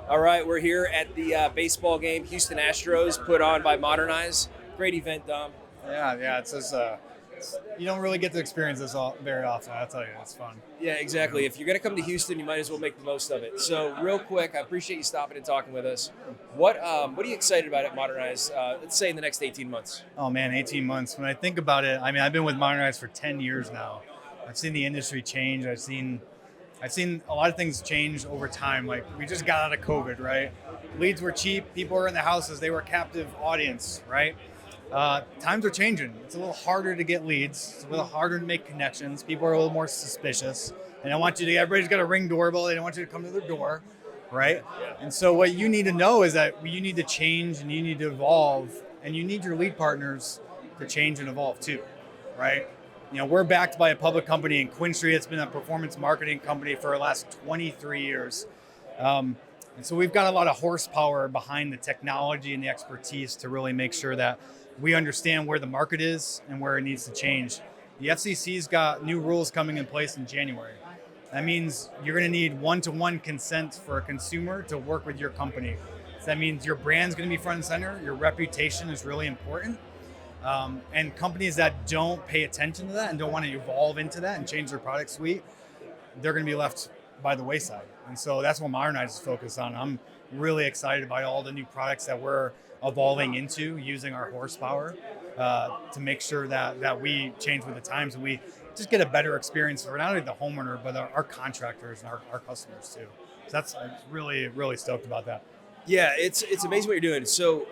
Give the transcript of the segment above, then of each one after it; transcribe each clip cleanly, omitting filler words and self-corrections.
All right, we're here at the baseball game, Houston Astros, put on by Modernize. Great event, Dom. Yeah, it's just you don't really get to experience this very often. I'll tell you, it's fun. Yeah, exactly. If you're going to come to Houston, you might as well make the most of it. So, real quick, I appreciate you stopping and talking with us. What are you excited about at Modernize? Let's say in the next 18 months. Oh man, 18 months. When I think about it, I mean, I've been with Modernize for 10 years now. I've seen the industry change. I've seen a lot of things change over time. Like we just got out of COVID, right? Leads were cheap. People were in the houses. They were a captive audience, right? Times are changing. It's a little harder to get leads. It's a little harder to make connections. People are a little more suspicious. And I want you to, everybody's got a ring doorbell. They don't want you to come to their door, right? And so what you need to know is that you need to change and you need to evolve and you need your lead partners to change and evolve too, right? You know, we're backed by a public company in Quincy. It's been a performance marketing company for the last 23 years. And so we've got a lot of horsepower behind the technology and the expertise to really make sure that we understand where the market is and where it needs to change. The FCC's got new rules coming in place in January. That means you're going to need one-to-one consent for a consumer to work with your company. So that means your brand's going to be front and center. Your reputation is really important. And companies that don't pay attention to that and don't want to evolve into that and change their product suite, they're going to be left by the wayside. And so that's what Modernize is focused on. I'm really excited about all the new products that we're evolving into using our horsepower to make sure that we change with the times and we just get a better experience for not only the homeowner, but our contractors and our customers too. So I'm really, really stoked about that. Yeah, it's amazing what you're doing. So,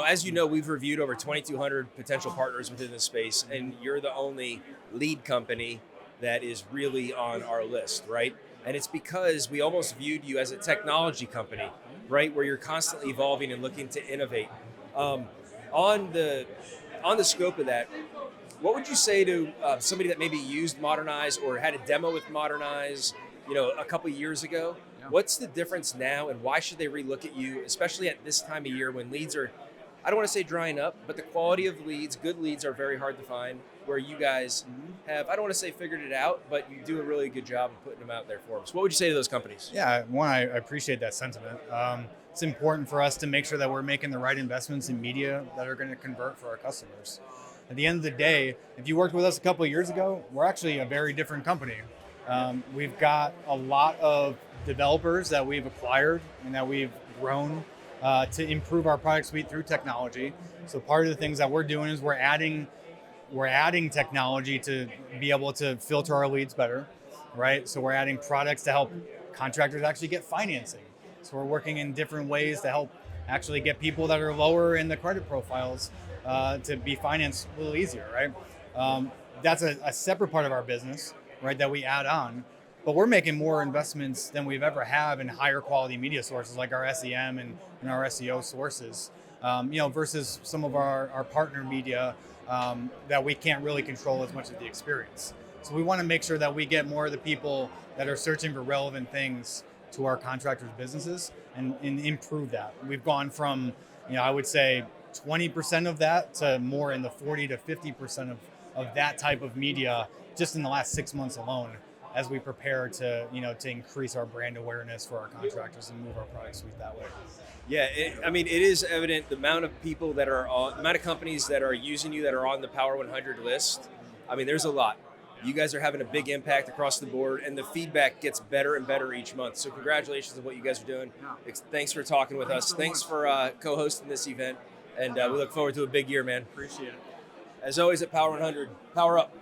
as you know, we've reviewed over 2,200 potential partners within this space, and you're the only lead company that is really on our list, right? And it's because we almost viewed you as a technology company, right? Where you're constantly evolving and looking to innovate. On the scope of that, what would you say to somebody that maybe used Modernize or had a demo with Modernize, a couple of years ago? Yeah. What's the difference now, and why should they relook at you, especially at this time of year when leads are, I don't want to say drying up, but the quality of leads, good leads, are very hard to find, where you guys have, I don't want to say figured it out, but you do a really good job of putting them out there for them. So what would you say to those companies? Yeah, one, I appreciate that sentiment. It's important for us to make sure that we're making the right investments in media that are going to convert for our customers. At the end of the day, if you worked with us a couple of years ago, we're actually a very different company. We've got a lot of developers that we've acquired and that we've grown to improve our product suite through technology. So part of the things that we're doing is we're adding technology to be able to filter our leads better, right? So we're adding products to help contractors actually get financing. So we're working in different ways to help actually get people that are lower in the credit profiles to be financed a little easier, right? That's a separate part of our business, right, that we add on. But we're making more investments than we've ever have in higher quality media sources like our SEM and our SEO sources, versus some of our partner media that we can't really control as much of the experience. So we want to make sure that we get more of the people that are searching for relevant things to our contractors' businesses and improve that. We've gone from, I would say 20% of that to more in the 40 to 50% of that type of media just in the last 6 months alone, as we prepare to increase our brand awareness for our contractors and move our product suite that way. Yeah, it is evident the amount of people that are on, the amount of companies that are using you that are on the Power 100 list. There's a lot. You guys are having a big impact across the board, and the feedback gets better and better each month. So congratulations on what you guys are doing. Thanks for talking with us. Thanks for co-hosting this event, and we look forward to a big year, man. Appreciate it. As always at Power 100, power up.